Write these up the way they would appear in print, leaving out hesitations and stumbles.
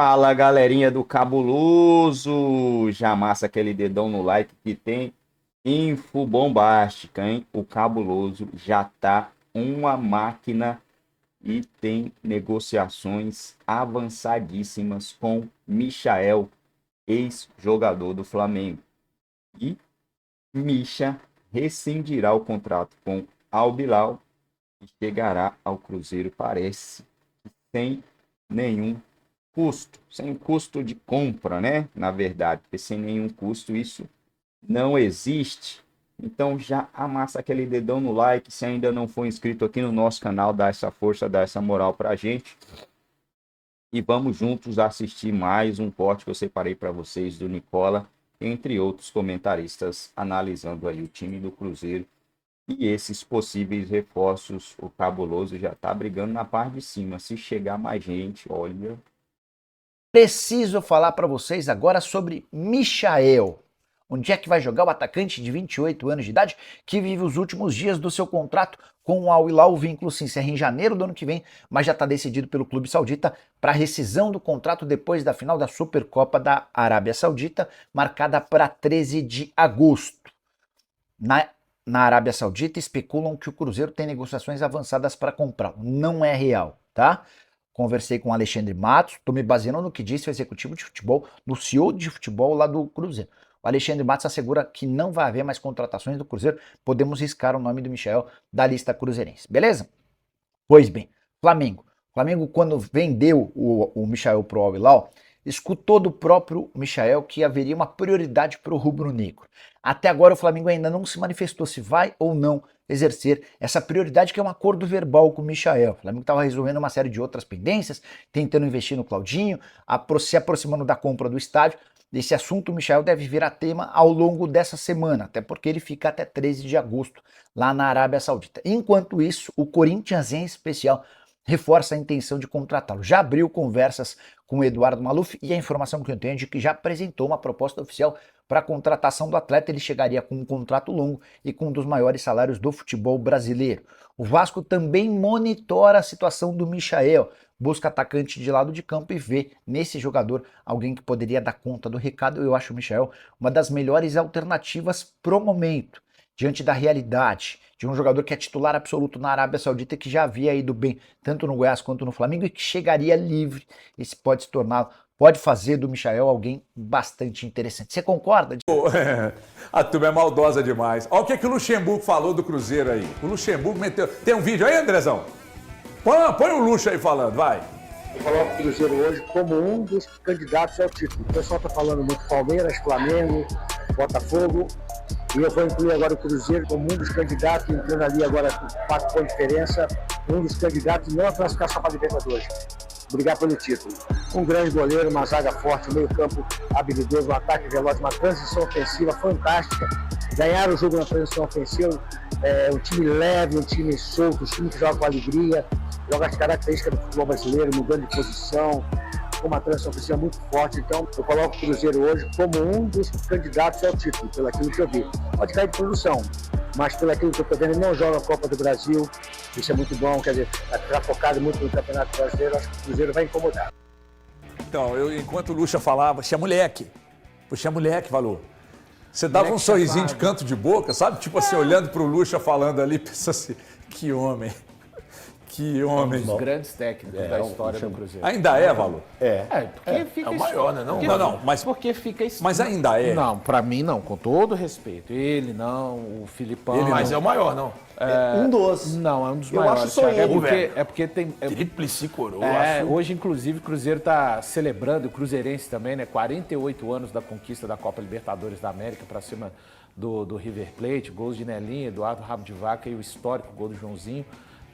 Fala, galerinha do Cabuloso! Já amassa aquele dedão no like que tem info bombástica, hein? O Cabuloso já tá uma máquina e tem negociações avançadíssimas com Michael, ex-jogador do Flamengo. E Mischa rescindirá o contrato com Al Hilal e chegará ao Cruzeiro, parece, sem nenhum custo, sem custo de compra, né? Na verdade, porque sem nenhum custo isso não existe. Então já amassa aquele dedão no like, se ainda não for inscrito aqui no nosso canal, dá essa força, dá essa moral pra gente. E vamos juntos assistir mais um corte que eu separei para vocês do Nicola, entre outros comentaristas, analisando aí o time do Cruzeiro e esses possíveis reforços. O Cabuloso já tá brigando na parte de cima. Se chegar mais gente, olha. Preciso falar para vocês agora sobre Michael. Onde é que vai jogar o atacante de 28 anos de idade que vive os últimos dias do seu contrato com o Al Hilal? O vínculo se encerra em janeiro do ano que vem, mas já está decidido pelo clube saudita para rescisão do contrato depois da final da Supercopa da Arábia Saudita, marcada para 13 de agosto. Na Arábia Saudita especulam que o Cruzeiro tem negociações avançadas para comprar. Não é real, tá? Conversei com o Alexandre Matos, estou me baseando no que disse o executivo de futebol, no CEO de futebol lá do Cruzeiro. O Alexandre Matos assegura que não vai haver mais contratações do Cruzeiro, podemos riscar o nome do Michael da lista cruzeirense, beleza? Pois bem, Flamengo. Flamengo, quando vendeu o Michael pro Al Hilal, escutou do próprio Michael que haveria uma prioridade para o rubro-negro. Até agora o Flamengo ainda não se manifestou se vai ou não exercer essa prioridade, que é um acordo verbal com o Michael. O Flamengo estava resolvendo uma série de outras pendências, tentando investir no Claudinho, se aproximando da compra do estádio. Esse assunto o Michael deve virar tema ao longo dessa semana, até porque ele fica até 13 de agosto lá na Arábia Saudita. Enquanto isso, o Corinthians em especial reforça a intenção de contratá-lo. Já abriu conversas com o Eduardo Maluf e a informação que eu tenho é de que já apresentou uma proposta oficial para a contratação do atleta. Ele chegaria com um contrato longo e com um dos maiores salários do futebol brasileiro. O Vasco também monitora a situação do Michael, busca atacante de lado de campo e vê nesse jogador alguém que poderia dar conta do recado. Eu acho o Michael uma das melhores alternativas pro momento, diante da realidade de um jogador que é titular absoluto na Arábia Saudita, que já havia ido bem tanto no Goiás quanto no Flamengo e que chegaria livre. Esse pode se tornar, pode fazer do Michael alguém bastante interessante. Você concorda? A turma é maldosa demais. Olha o que o Luxemburgo falou do Cruzeiro aí. O Luxemburgo meteu... Tem um vídeo aí, Andrezão? Põe o Luxo aí falando, vai. Eu coloco o Cruzeiro hoje como um dos candidatos ao título. O pessoal está falando muito Palmeiras, Flamengo, Botafogo. E eu vou incluir agora o Cruzeiro como um dos candidatos, entrando ali agora com 4 pontos de diferença, um dos candidatos não a classificação para a Libertadores. Brigar pelo título. Um grande goleiro, uma zaga forte, um meio campo habilidoso, um ataque veloz, uma transição ofensiva fantástica. Ganhar o jogo na transição ofensiva, um time leve, um time solto, um time que joga com alegria, joga as características do futebol brasileiro, mudando de posição, com uma transição ofensiva muito forte. Então eu coloco o Cruzeiro hoje como um dos candidatos ao título, pelo aquilo que eu vi. Pode cair de produção, mas pelo aquilo que eu estou vendo, ele não joga a Copa do Brasil, isso é muito bom, quer dizer, está focado muito no Campeonato Brasileiro, acho que o Cruzeiro vai incomodar. Então, enquanto o Luxa falava, tinha moleque. Puxa, moleque, falou. Você dava um sorrisinho de canto de boca, sabe? Tipo assim, olhando pro Luxa falando ali, pensa assim, que homem. Que homem. Um dos grandes técnicos da história do Cruzeiro. Ainda é, Valor? Porque fica é o maior, né? Não, mas porque fica Mas ainda é. Não, pra mim não, com todo respeito. Ele não, o Filipão. Mas é o maior, não. Um dos. Não, é um dos Eu maiores. acho só ele, é porque tem. Tríplice coroa. Hoje, inclusive, o Cruzeiro tá celebrando, o Cruzeirense também, né? 48 anos da conquista da Copa Libertadores da América pra cima do River Plate, gols de Nelinho, Eduardo Rabo de Vaca e o histórico gol do Joãozinho.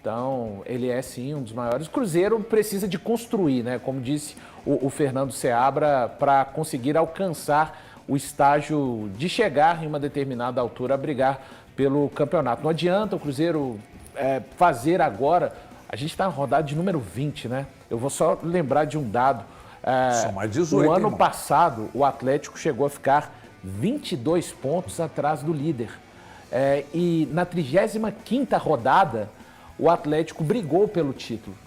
Então, ele é sim um dos maiores. O Cruzeiro precisa de construir, né? Como disse o Fernando Seabra, para conseguir alcançar o estágio de chegar em uma determinada altura a brigar pelo campeonato. Não adianta o Cruzeiro fazer agora. A gente está na rodada de número 20, né? Eu vou só lembrar de um dado. Só mais 18, no ano passado, o Atlético chegou a ficar 22 pontos atrás do líder. E na 35ª rodada, o Atlético brigou pelo título.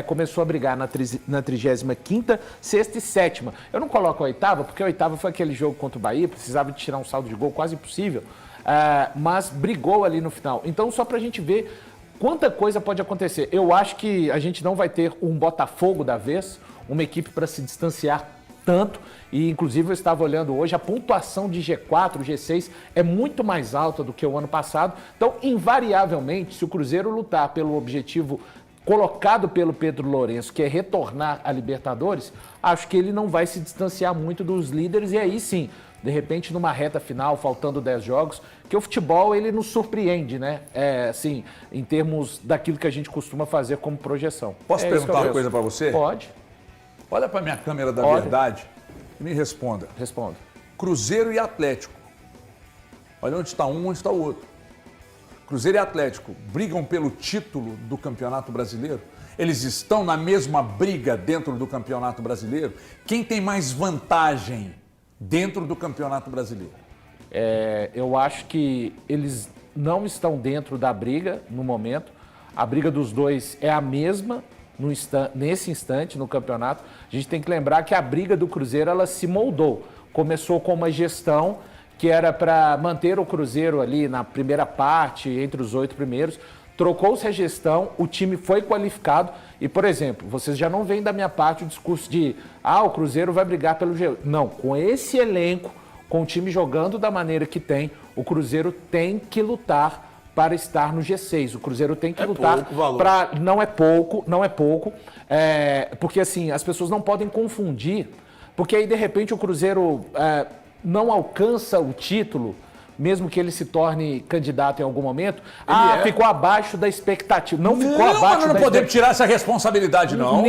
começou a brigar na 35ª, 6ª e 7ª. Eu não coloco a 8ª, porque a 8ª foi aquele jogo contra o Bahia, precisava de tirar um saldo de gol quase impossível, mas brigou ali no final. Então, só pra gente ver quanta coisa pode acontecer. Eu acho que a gente não vai ter um Botafogo da vez, uma equipe para se distanciar tanto, e inclusive eu estava olhando hoje, a pontuação de G4, G6 é muito mais alta do que o ano passado. Então, invariavelmente, se o Cruzeiro lutar pelo objetivo colocado pelo Pedro Lourenço, que é retornar à Libertadores, acho que ele não vai se distanciar muito dos líderes, e aí sim, de repente numa reta final, faltando 10 jogos, que o futebol ele nos surpreende, né? Assim, em termos daquilo que a gente costuma fazer como projeção. Posso perguntar uma coisa para você? Pode. Olha para minha câmera da Olha. verdade e me responda. Respondo. Cruzeiro e Atlético. Olha onde está um, onde está o outro. Cruzeiro e Atlético brigam pelo título do Campeonato Brasileiro? Eles estão na mesma briga dentro do Campeonato Brasileiro? Quem tem mais vantagem dentro do Campeonato Brasileiro? Eu acho que eles não estão dentro da briga no momento. A briga dos dois é a mesma nesse instante no campeonato. A gente tem que lembrar que a briga do Cruzeiro ela se moldou. Começou com uma gestão que era para manter o Cruzeiro ali na primeira parte, entre os 8 primeiros. Trocou-se a gestão, o time foi qualificado e, por exemplo, vocês já não veem da minha parte o discurso de o Cruzeiro vai brigar pelo G8. Não, com esse elenco, com o time jogando da maneira que tem, o Cruzeiro tem que lutar para estar no G6. O Cruzeiro tem que lutar para... Não é pouco, porque assim, as pessoas não podem confundir, porque aí de repente o Cruzeiro não alcança o título, mesmo que ele se torne candidato em algum momento, ficou abaixo da expectativa. Não ficou abaixo da expectativa. Não podemos tirar essa responsabilidade, não.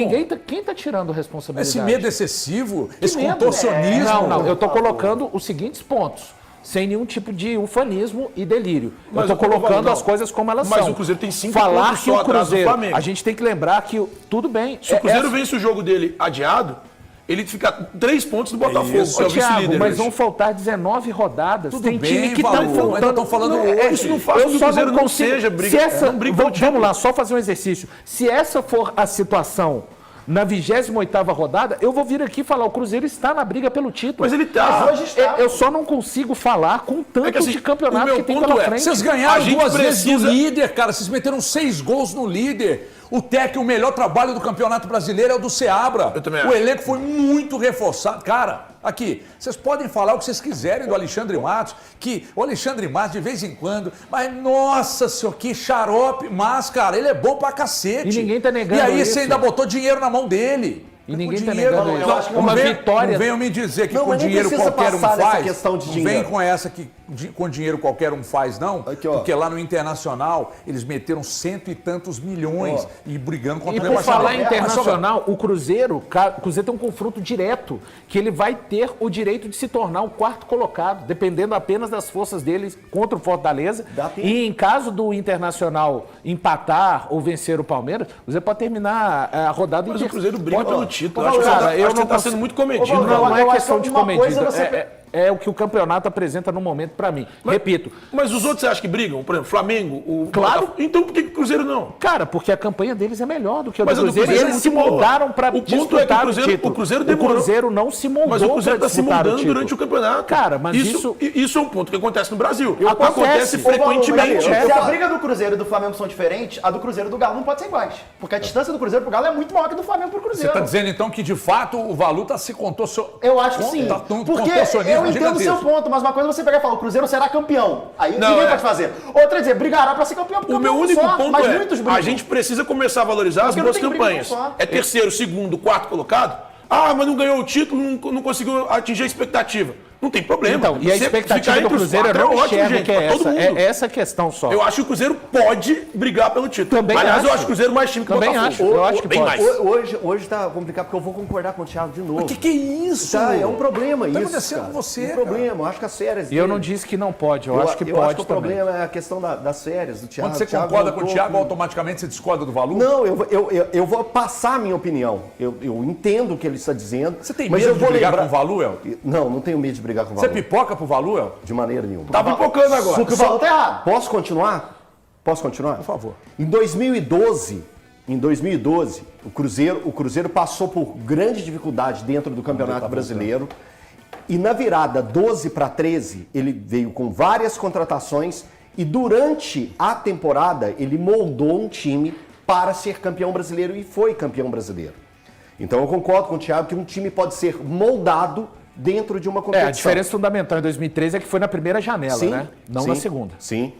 Quem está tirando responsabilidade? Esse medo excessivo, esse medo? contorcionismo. Não, eu estou colocando os seguintes pontos, sem nenhum tipo de ufanismo e delírio. Eu estou colocando as coisas como elas são. Mas o Cruzeiro tem 5 Falar pontos que só o atrás do Cruzeiro, Flamengo. a gente tem que lembrar que, tudo bem... Se o Cruzeiro vence o jogo dele adiado, ele fica 3 pontos do Botafogo, Ô, Thiago, mas vão faltar 19 rodadas. Tudo tem bem, time que Valor, está mas faltando. eu tô falando hoje. Isso não faz com que o Cruzeiro não seja briga. Vamos lá, só fazer um exercício. Se essa for a situação na 28ª rodada, eu vou vir aqui falar, o Cruzeiro está na briga pelo título. Mas ele está. Mas hoje está. Eu só não consigo falar com tanto assim, de campeonato que tem ponto pela frente. Vocês ganharam 2 vezes do líder, cara. Vocês meteram 6 gols no líder. O melhor trabalho do Campeonato Brasileiro é o do Seabra. Eu também O acho. elenco foi muito reforçado. Cara, aqui, vocês podem falar o que vocês quiserem do Alexandre Matos, que o Alexandre Matos, de vez em quando, mas nossa senhora, que xarope, mas, cara, ele é bom pra cacete. E ninguém tá negando E aí isso. você ainda botou dinheiro na mão dele. E ninguém Com tá dinheiro, negando não, isso. eu acho que Uma vitória... Não venham me dizer que Não, com mas nem dinheiro precisa qualquer um passar dessa faz. questão de Não dinheiro. vem com essa que com dinheiro qualquer um faz, não. Aqui, ó. Porque lá no Internacional eles meteram 100 e tantos milhões e brigando contra E o por rebaixamento. falar em Mas só- internacional, o Cruzeiro tem um confronto direto, que ele vai ter o direito de se tornar o 4º colocado, dependendo apenas das forças dele contra o Fortaleza. Dá tempo. E em caso do Internacional empatar ou vencer o Palmeiras, o Cruzeiro pode terminar a rodada Mas em o Cruzeiro briga Pode- pelo título. Não, Acho que cara, você eu tá não sendo consigo- muito comedido. Não é eu acho questão que de uma comedido. coisa você- É o que o campeonato apresenta no momento pra mim. Repito, Mas os outros você acha que brigam? Por exemplo, Flamengo, o Claro. Botafogo. Então por que o Cruzeiro não? cara, porque a campanha deles é melhor do que a do Mas a do Cruzeiro. Cruzeiro Eles é se muito boa. moldaram pra O ponto é que o disputar Cruzeiro- título. o Cruzeiro demorou. O Cruzeiro não se moldou Mas o Cruzeiro pra está se disputar o moldando título. durante o campeonato. Cara, mas isso é um ponto que acontece no Brasil. Acontece. Acontece frequentemente. Se a briga do Cruzeiro e do Flamengo são diferentes, a do Cruzeiro e do Galo não pode ser iguais. Porque a distância do Cruzeiro pro Galo é muito maior que a do Flamengo pro Você Cruzeiro. está dizendo então que de fato o Valu está se contorcionando? Eu acho que sim. Porque eu entendo o seu ponto, mas uma coisa é você pegar e falar, o Cruzeiro será campeão. Aí Não, ninguém é. pode fazer. Outra é dizer, brigará pra ser campeão, porque O meu campeão único só, ponto mas é, muitos brigam. a gente precisa começar a valorizar as Porque não boas tem briga campanhas. só. É terceiro, segundo, quarto colocado. Ah, mas não ganhou o título, não conseguiu atingir a expectativa. Não tem problema. Então, e a Você expectativa ficar do entre os Cruzeiro eu quatro não é ótimo, enxergo gente, que é pra todo essa. mundo. É essa a questão só. Eu acho que o Cruzeiro pode brigar pelo título. Também Aliás, eu acho. acho o Cruzeiro mais time que o Também Botafogo. acho. Eu acho que bem pode. mais. Hoje tá complicado, porque eu vou concordar com o Thiago de novo. O que é isso? Tá, é um problema Tá isso, acontecendo cara. com você, Um problema, eu acho que as séries... E eu dele- não disse que não pode, eu acho que eu pode acho que o também. problema é a questão das séries, do Thiago. Quando você O Thiago concorda com o voltou Thiago, com- automaticamente você discorda do Valu? Não, eu vou passar a minha opinião. Eu entendo o que ele está dizendo. Você tem mas medo eu de vou brigar lembrar... com o Valu, El? Não tenho medo de brigar com o Você Valu. pipoca pro Valu, El? De maneira nenhuma. Tá pipocando agora. Porque o Valu tá errado. Posso continuar? Por favor. Em 2012, em 2012, o Cruzeiro passou por grande dificuldade dentro do Campeonato Brasileiro. E na virada 12 para 13, ele veio com várias contratações e durante a temporada ele moldou um time para ser campeão brasileiro e foi campeão brasileiro. Então eu concordo com o Thiago que um time pode ser moldado dentro de uma competição. A diferença fundamental em 2013 é que foi na primeira janela, né? Não na segunda. Sim.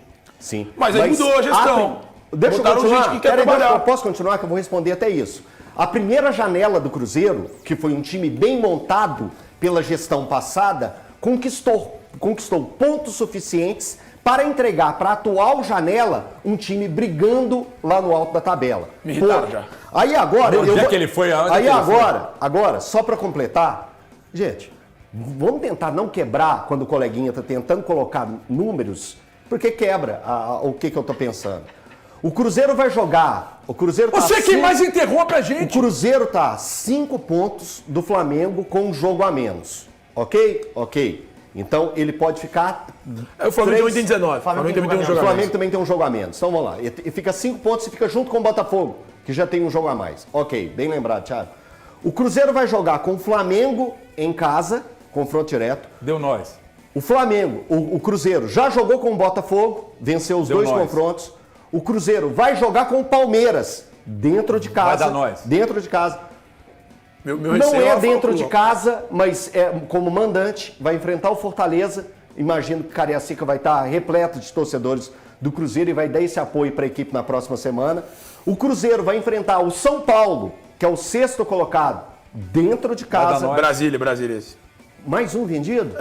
Mas aí mudou a gestão. Deixa eu Botaram continuar. gente que quer trabalhar. Eu posso continuar que eu vou responder até isso. A primeira janela do Cruzeiro, que foi um time bem montado pela gestão passada, conquistou pontos suficientes para entregar para a atual janela um time brigando lá no alto da tabela. Me irritaram já. Aí agora... Onde é que ele foi? Aí agora, só para completar, gente, vamos tentar não quebrar quando o coleguinha está tentando colocar números, porque quebra o que eu estou pensando. O Cruzeiro vai jogar... Você que mais interrompe a gente! O Cruzeiro está a 5 pontos do Flamengo com um jogo a menos. Ok? Ok. Então ele pode ficar... O Flamengo também tem 19. O Flamengo também tem um jogo a menos. O Flamengo também tem um jogo a menos. Então vamos lá. E fica 5 pontos e fica junto com o Botafogo, que já tem um jogo a mais. Ok, bem lembrado, Thiago. O Cruzeiro vai jogar com o Flamengo em casa, confronto direto. Deu nós. O Flamengo, o Cruzeiro já jogou com o Botafogo, venceu os dois confrontos. O Cruzeiro vai jogar com o Palmeiras, dentro de casa. Vai dar nós. Dentro de casa. Não é dentro de casa, mas é como mandante, vai enfrentar o Fortaleza. Imagino que Cariacica vai estar repleto de torcedores do Cruzeiro e vai dar esse apoio para a equipe na próxima semana. O Cruzeiro vai enfrentar o São Paulo, que é o 6º colocado, dentro de casa. Brasília esse. Mais um vendido?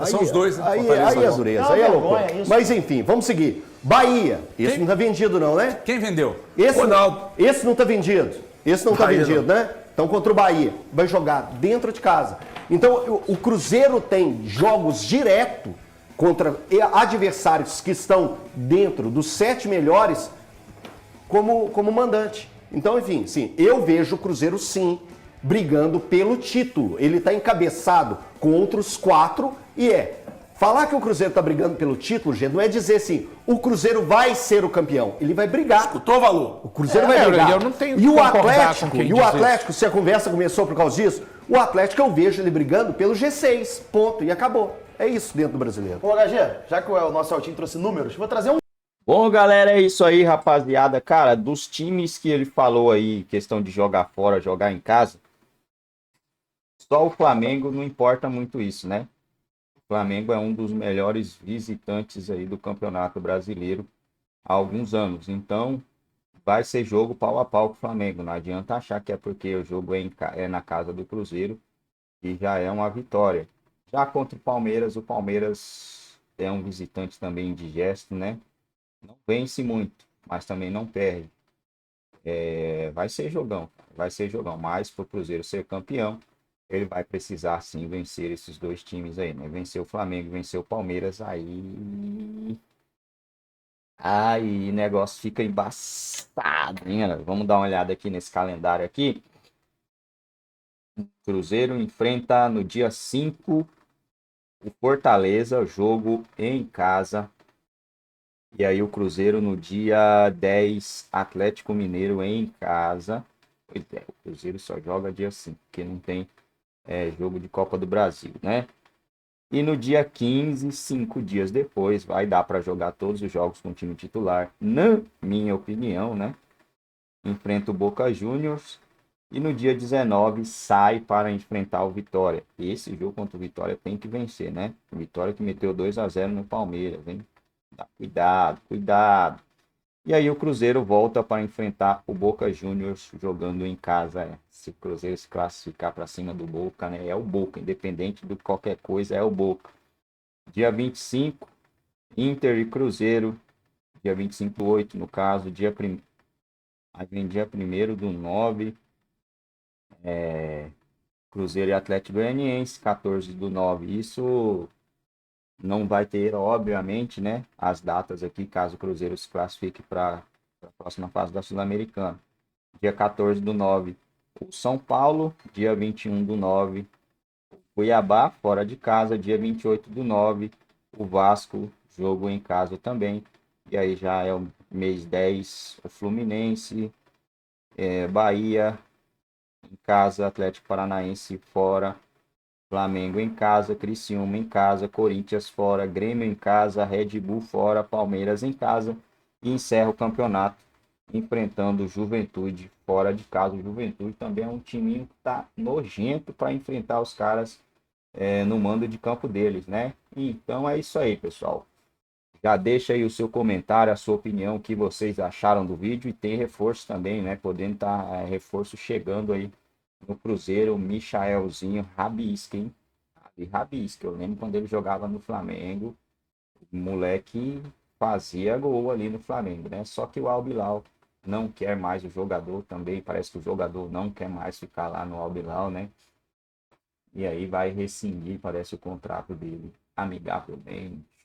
São os dois, né? Aí é dureza, aí é loucura. Mas enfim, vamos seguir. Bahia. Esse não tá vendido não, né? Quem vendeu? Ronaldo. Esse não tá vendido. Esse não tá Bahia vendido, não. né? Então contra o Bahia. Vai jogar dentro de casa. Então o Cruzeiro tem jogos direto contra adversários que estão dentro dos 7 melhores como mandante. Então, enfim, sim, eu vejo o Cruzeiro sim brigando pelo título. Ele está encabeçado com outros 4 e falar que o Cruzeiro está brigando pelo título, gente, não é dizer assim, o Cruzeiro vai ser o campeão. Ele vai brigar. Escutou, Valor? O Cruzeiro vai brigar. Eu não tenho E o concordar com quem diz Atlético, se a conversa começou por causa disso, o Atlético eu vejo ele brigando pelo G6, ponto, e acabou. É isso dentro do brasileiro. Ô, HG, já que o nosso Altinho trouxe números, vou trazer um. Bom, galera, é isso aí, rapaziada. Cara, dos times que ele falou aí, questão de jogar fora, jogar em casa, só o Flamengo não importa muito isso, né? O Flamengo é um dos melhores visitantes aí do Campeonato Brasileiro há alguns anos. Então, vai ser jogo pau a pau com o Flamengo. Não adianta achar que é porque o jogo é na casa do Cruzeiro e já é uma vitória. Já contra o Palmeiras é um visitante também indigesto, né? Não vence muito, mas também não perde. Vai ser jogão. Mas para o Cruzeiro ser campeão, ele vai precisar sim vencer esses dois times aí, né? Vencer o Flamengo, vencer o Palmeiras, aí o negócio fica embaçado, hein? Vamos dar uma olhada aqui nesse calendário aqui. O Cruzeiro enfrenta no dia 5 o Fortaleza, jogo em casa. E aí o Cruzeiro no dia 10, Atlético Mineiro em casa. Pois é, o Cruzeiro só joga dia 5, porque não tem jogo de Copa do Brasil, né? E no dia 15, 5 dias depois, vai dar para jogar todos os jogos com o time titular, na minha opinião, né? Enfrenta o Boca Juniors e no dia 19 sai para enfrentar o Vitória. Esse jogo contra o Vitória tem que vencer, né? O Vitória que meteu 2-0 no Palmeiras, hein? Cuidado. E aí o Cruzeiro volta para enfrentar o Boca Juniors jogando em casa. Se o Cruzeiro se classificar para cima do Boca, né? É o Boca, independente de qualquer coisa, é o Boca. Dia 25, Inter e Cruzeiro. Dia 25 do 8, no caso. Aí vem dia 1º do 9. Cruzeiro e Atlético Goianiense, 14 do 9. Isso não vai ter, obviamente, né, as datas aqui, caso o Cruzeiro se classifique para a próxima fase da Sul-Americana. Dia 14 do 9, o São Paulo. Dia 21 do 9, o Cuiabá, fora de casa. Dia 28 do 9, o Vasco, jogo em casa também. E aí já é o mês 10, o Fluminense. Bahia em casa, Atlético Paranaense fora, Flamengo em casa, Criciúma em casa, Corinthians fora, Grêmio em casa, Red Bull fora, Palmeiras em casa e encerra o campeonato enfrentando o Juventude fora de casa. O Juventude também é um timinho que tá nojento para enfrentar os caras no mando de campo deles, né? Então é isso aí, pessoal. Já deixa aí o seu comentário, a sua opinião, o que vocês acharam do vídeo, e tem reforço também, né? Podendo estar reforço chegando aí no Cruzeiro, o Michaelzinho Rabisca, hein? Rabisca, eu lembro quando ele jogava no Flamengo, o moleque fazia gol ali no Flamengo, né? Só que o Al Hilal não quer mais o jogador também, parece que o jogador não quer mais ficar lá no Al Hilal, né? E aí vai rescindir, parece, o contrato dele amigavelmente.